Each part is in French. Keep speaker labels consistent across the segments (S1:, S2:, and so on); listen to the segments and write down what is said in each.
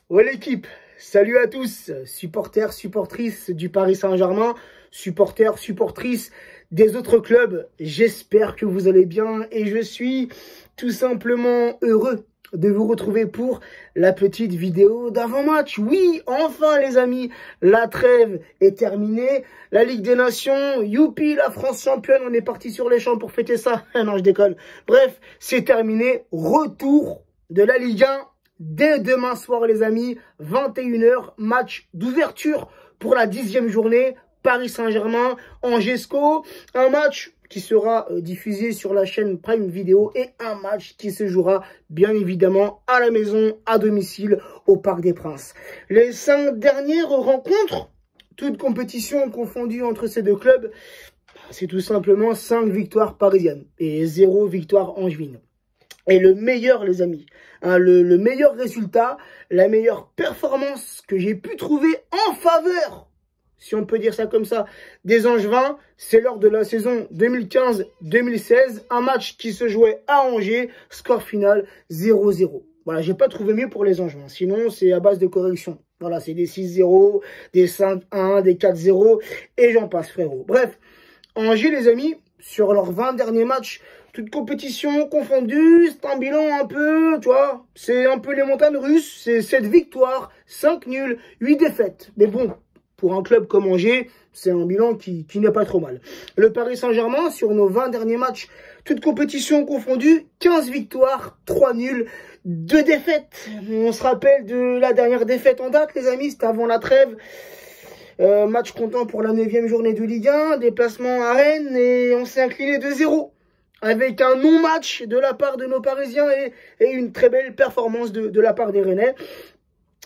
S1: Ouais l'équipe, salut à tous, supporters, supportrices du Paris Saint-Germain, supporters, supportrices des autres clubs. J'espère que vous allez bien et je suis tout simplement heureux de vous retrouver pour la petite vidéo d'avant-match. Oui, enfin les amis, la trêve est terminée. La Ligue des Nations, youpi, la France championne, on est parti sur les champs pour fêter ça. Non, je déconne. Bref, c'est terminé. Retour de la Ligue 1. Dès demain soir, les amis, 21 h, match d'ouverture pour la 10e journée. Paris Saint-Germain, Angesco. Un match qui sera diffusé sur la chaîne Prime Video et un match qui se jouera bien évidemment à la maison, à domicile, au Parc des Princes. Les 5 dernières rencontres, toutes compétitions confondues entre ces deux clubs, c'est tout simplement 5 victoires parisiennes et 0 victoire angevine. Et le meilleur, les amis, hein, le meilleur résultat, la meilleure performance que j'ai pu trouver en faveur, si on peut dire ça comme ça, des Angevins, c'est lors de la saison 2015-2016, un match qui se jouait à Angers, score final 0-0. Voilà, j'ai pas trouvé mieux pour les Angevins, sinon c'est à base de correction. Voilà, c'est des 6-0, des 5-1, des 4-0, et j'en passe frérot. Bref, Angers les amis, sur leurs 20 derniers matchs, toute compétition confondue, c'est un bilan un peu, tu vois, c'est un peu les montagnes russes, c'est 7 victoires, 5 nuls, 8 défaites. Mais bon, pour un club comme Angers, c'est un bilan qui n'est pas trop mal. Le Paris Saint-Germain, sur nos 20 derniers matchs, toute compétition confondue, 15 victoires, 3 nuls, 2 défaites. On se rappelle de la dernière défaite en date, les amis, c'était avant la trêve. Match comptant pour la 9e journée de Ligue 1, déplacement à Rennes et on s'est incliné 2-0. Avec un non-match de la part de nos Parisiens et une très belle performance de la part des Rennais.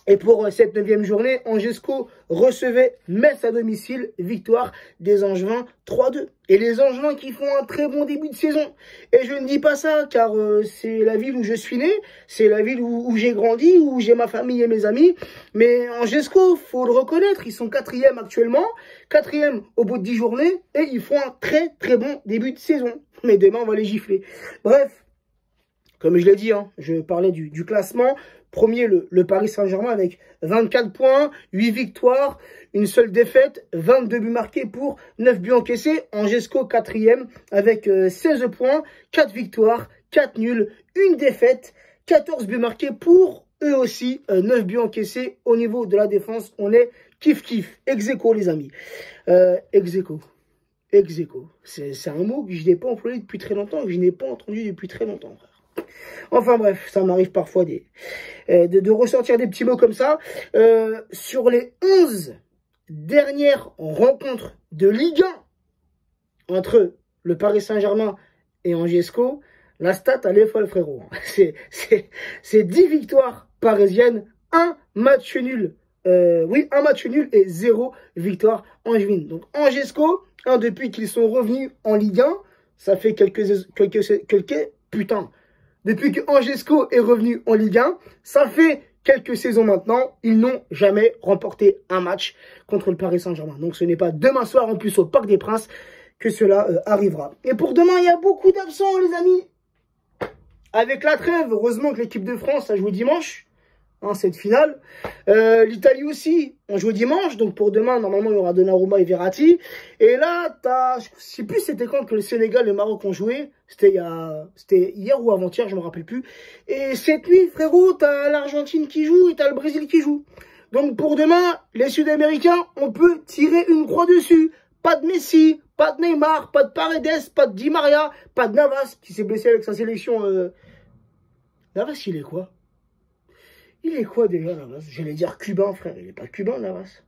S1: Et pour cette 9e journée, Angesco recevait Metz à domicile, victoire des Angevins 3-2. Et les Angevins qui font un très bon début de saison. Et je ne dis pas ça car c'est la ville où je suis né, c'est la ville où j'ai grandi, où j'ai ma famille et mes amis. Mais Angesco, faut le reconnaître, ils sont 4e actuellement, 4e au bout de 10 journées, et ils font un très très bon début de saison. Mais demain, on va les gifler. Bref, comme je l'ai dit, hein, je parlais du classement. Premier, le Paris Saint-Germain avec 24 points, 8 victoires, une seule défaite, 22 buts marqués pour 9 buts encaissés. Angesco 4e avec 16 points, 4 victoires, 4 nuls, une défaite, 14 buts marqués pour eux aussi, 9 buts encaissés. Au niveau de la défense, on est kiff-kiff. Ex-aequo, les amis. Ex-aequo. Ex-aequo. C'est un mot que je n'ai pas employé depuis très longtemps, que je n'ai pas entendu depuis très longtemps, frère. Enfin bref, ça m'arrive parfois de ressortir des petits mots comme ça. Sur les 11 dernières rencontres de Ligue 1 entre le Paris Saint-Germain et Angesco, la stat, elle est folle, frérot. C'est 10 victoires parisiennes, un match nul. Oui, un match nul et 0 victoire angevine. Donc Angesco, hein, depuis qu'ils sont revenus en Ligue 1, ça fait putain. Depuis que Angesco est revenu en Ligue 1, ça fait quelques saisons maintenant, ils n'ont jamais remporté un match contre le Paris Saint-Germain. Donc ce n'est pas demain soir, en plus au Parc des Princes, que cela arrivera. Et pour demain, il y a beaucoup d'absents, les amis. Avec la trêve, heureusement que l'équipe de France a joué dimanche, hein, cette finale. L'Italie aussi, on joue dimanche, donc pour demain, normalement, il y aura Donnarumma et Verratti. Et là, je sais plus c'était quand que le Sénégal et le Maroc ont joué. C'était hier ou avant-hier, je me rappelle plus. Et cette nuit, frérot, t'as l'Argentine qui joue et t'as le Brésil qui joue. Donc pour demain, les Sud-Américains, on peut tirer une croix dessus. Pas de Messi, pas de Neymar, pas de Paredes, pas de Di Maria, pas de Navas, qui s'est blessé avec sa sélection. Navas, il est quoi? Il est quoi déjà, Navas? J'allais dire cubain, frère. Il n'est pas cubain, Navas.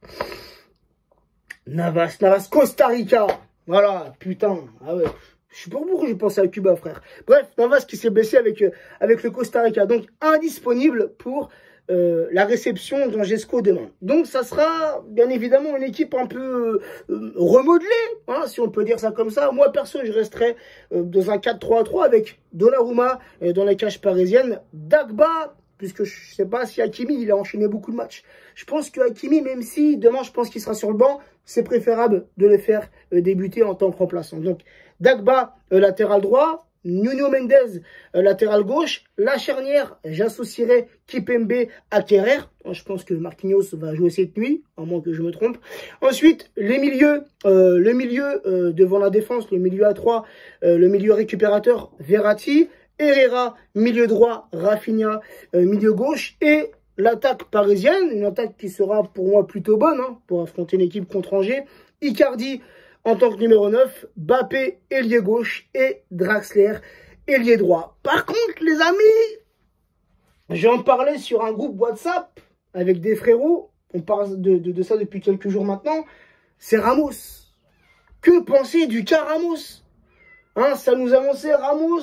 S1: Navas, Costa Rica. Voilà, putain. Ah ouais. Je sais pas pourquoi j'ai pensé à Cuba, frère. Bref, Navas qui s'est blessé avec le Costa Rica. Donc, indisponible pour la réception d'Angesco demain. Donc, ça sera, bien évidemment, une équipe un peu remodelée, hein, si on peut dire ça comme ça. Moi, perso, je resterai dans un 4-3-3 avec Donnarumma dans les cages parisiennes. Dagba, puisque je ne sais pas si Hakimi, il a enchaîné beaucoup de matchs. Je pense que Hakimi, même si demain, je pense qu'il sera sur le banc, c'est préférable de le faire débuter en tant que remplaçant. Donc, Dagba, latéral droit, Nuno Mendes, latéral gauche. La charnière, j'associerai Kipembe à Kerrer. Je pense que Marquinhos va jouer cette nuit, à moins que je me trompe. Ensuite, les milieux, le milieu devant la défense, le milieu à 3, le milieu récupérateur, Verratti. Herrera, milieu droit, Rafinha, milieu gauche. Et l'attaque parisienne, une attaque qui sera pour moi plutôt bonne pour affronter une équipe contre Angers. Icardi en tant que numéro 9, Mbappé, ailier gauche, et Draxler, ailier droit. Par contre, les amis, j'en parlais sur un groupe WhatsApp avec des frérots, on parle de ça depuis quelques jours maintenant, c'est Ramos. Que penser du cas Ramos? Ça nous annonçait Ramos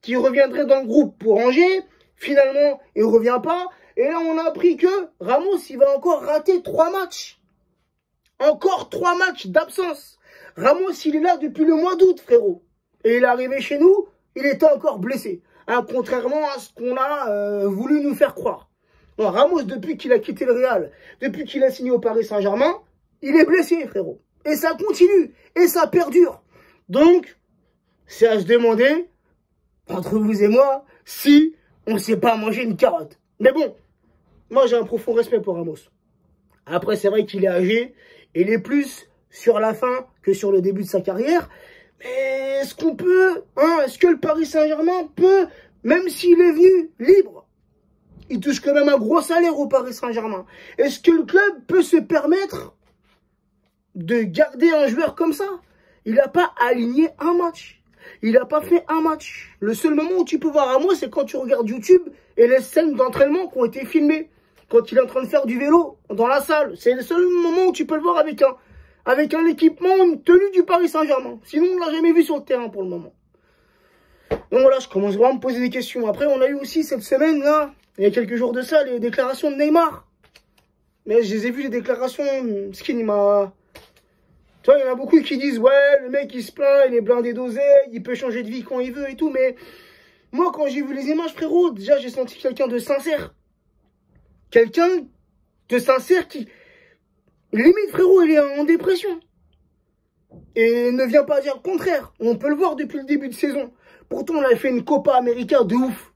S1: qui reviendrait dans le groupe pour Angers, finalement, il ne revient pas, et là on a appris que Ramos, il va encore rater 3 matchs. Encore 3 matchs d'absence. Ramos, il est là depuis le mois d'août, frérot. Et il est arrivé chez nous, il était encore blessé. Contrairement à ce qu'on a voulu nous faire croire. Non, Ramos, depuis qu'il a quitté le Real, depuis qu'il a signé au Paris Saint-Germain, il est blessé, frérot. Et ça continue, et ça perdure. Donc, c'est à se demander, entre vous et moi, si on ne sait pas manger une carotte. Mais bon, moi j'ai un profond respect pour Ramos. Après, c'est vrai qu'il est âgé, il est plus sur la fin que sur le début de sa carrière. Mais est-ce qu'on peut, est-ce que le Paris Saint-Germain peut, même s'il est venu libre, il touche quand même un gros salaire au Paris Saint-Germain. Est-ce que le club peut se permettre de garder un joueur comme ça? Il n'a pas aligné un match. Il n'a pas fait un match. Le seul moment où tu peux voir Ramos, c'est quand tu regardes YouTube et les scènes d'entraînement qui ont été filmées. Quand il est en train de faire du vélo dans la salle. C'est le seul moment où tu peux le voir avec un équipement, une tenue du Paris Saint-Germain. Sinon, on ne l'a jamais vu sur le terrain pour le moment. Donc voilà, je commence vraiment à me poser des questions. Après, on a eu aussi cette semaine, là, il y a quelques jours de ça, les déclarations de Neymar. Mais je les ai vues, les déclarations, Skin, il m'a... Tu vois, il y en a beaucoup qui disent, ouais, le mec, il se plaint, il est blindé d'oseille, il peut changer de vie quand il veut et tout. Mais moi, quand j'ai vu les images, frérot, déjà, j'ai senti quelqu'un de sincère. Quelqu'un de sincère qui... Limite, frérot, il est en dépression. Et ne vient pas dire le contraire. On peut le voir depuis le début de saison. Pourtant, on a fait une Copa América de ouf.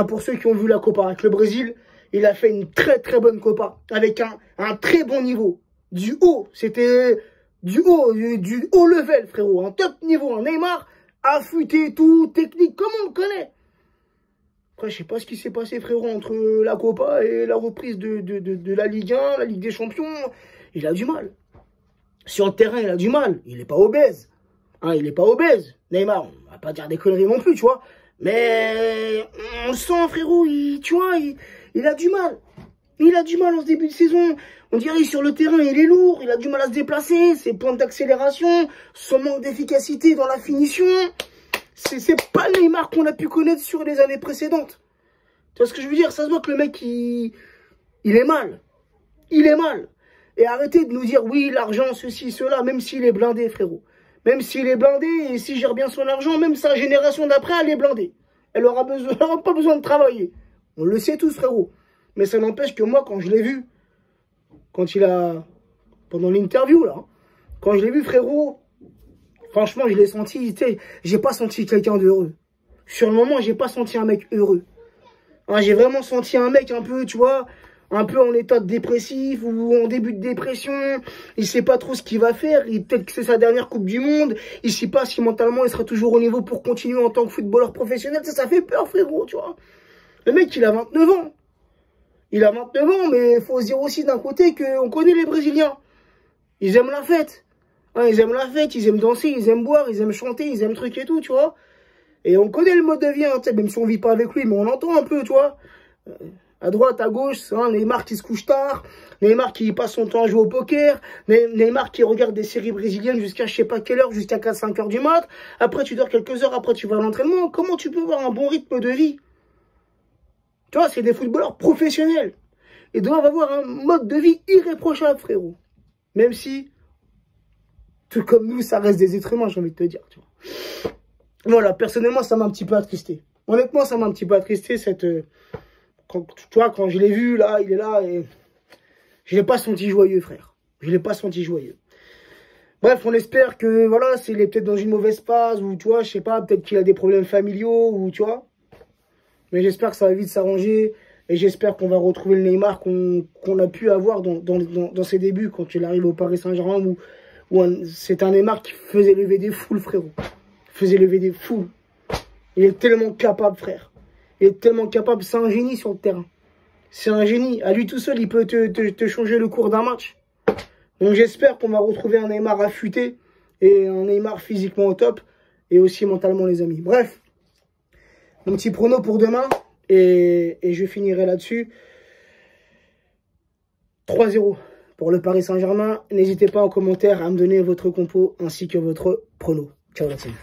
S1: Pour ceux qui ont vu la Copa avec le Brésil, il a fait une très très bonne Copa. Avec un très bon niveau. Du haut. C'était du haut level, frérot. Un top niveau. Un Neymar affûté, tout, technique, comme on le connaît. Après, je sais pas ce qui s'est passé, frérot, entre la Copa et la reprise de la Ligue 1, la Ligue des Champions. Il a du mal. Sur le terrain, il a du mal. Il n'est pas obèse. Il n'est pas obèse. Neymar, on va pas dire des conneries non plus, tu vois. Mais on le sent, frérot, tu vois, il a du mal. Il a du mal en ce début de saison. On dirait sur le terrain, il est lourd. Il a du mal à se déplacer. Ses points d'accélération, son manque d'efficacité dans la finition. C'est pas le Neymar qu'on a pu connaître sur les années précédentes. Tu vois ce que je veux dire? Ça se voit que le mec, il est mal. Il est mal. Et arrêtez de nous dire, oui, l'argent, ceci, cela, même s'il est blindé, frérot. Même s'il est blindé, et s'il gère bien son argent, même sa génération d'après, elle est blindée. Elle aura pas besoin de travailler. On le sait tous, frérot. Mais ça n'empêche que moi, quand je l'ai vu, pendant l'interview, là, quand je l'ai vu, frérot, franchement, je l'ai senti, tu sais, j'ai pas senti quelqu'un d'heureux. Sur le moment, j'ai pas senti un mec heureux. J'ai vraiment senti un mec un peu, tu vois, un peu en état de dépressif ou en début de dépression. Il sait pas trop ce qu'il va faire. Peut-être que c'est sa dernière Coupe du Monde. Il sait pas si mentalement il sera toujours au niveau pour continuer en tant que footballeur professionnel. Ça fait peur, frérot, tu vois. Le mec, il a 29 ans. Il a 29 ans, mais il faut se dire aussi d'un côté qu'on connaît les Brésiliens. Ils aiment la fête. Ils aiment la fête, ils aiment danser, ils aiment boire, ils aiment chanter, ils aiment truc et tout, tu vois. Et on connaît le mode de vie, même si on vit pas avec lui, mais on entend un peu, tu vois. À droite, à gauche, Neymar qui se couche tard, Neymar qui passe son temps à jouer au poker, Neymar qui regarde des séries brésiliennes jusqu'à je sais pas quelle heure, jusqu'à 4-5 heures du mat. Après, tu dors quelques heures, après tu vas à l'entraînement. Comment tu peux avoir un bon rythme de vie? Tu vois, c'est des footballeurs professionnels. Ils doivent avoir un mode de vie irréprochable, frérot. Même si, tout comme nous, ça reste des êtres humains, j'ai envie de te dire, tu vois. Voilà, personnellement, ça m'a un petit peu attristé. Honnêtement, ça m'a un petit peu attristé, tu vois, quand je l'ai vu, là, il est là, et je l'ai pas senti joyeux, frère. Je l'ai pas senti joyeux. Bref, on espère que, voilà, s'il est peut-être dans une mauvaise phase, ou tu vois, je sais pas, peut-être qu'il a des problèmes familiaux, ou tu vois. Mais j'espère que ça va vite s'arranger. Et j'espère qu'on va retrouver le Neymar qu'on a pu avoir dans ses débuts, quand il arrive au Paris Saint-Germain, où c'est un Neymar qui faisait lever des foules, frérot. Faisait lever des foules. Il est tellement capable, frère. Il est tellement capable. C'est un génie sur le terrain. C'est un génie. À lui tout seul, il peut te changer le cours d'un match. Donc j'espère qu'on va retrouver un Neymar affûté et un Neymar physiquement au top et aussi mentalement, les amis. Bref, mon petit prono pour demain et je finirai là-dessus. 3-0 pour le Paris Saint-Germain. N'hésitez pas en commentaire à me donner votre compo ainsi que votre prono. Ciao la team.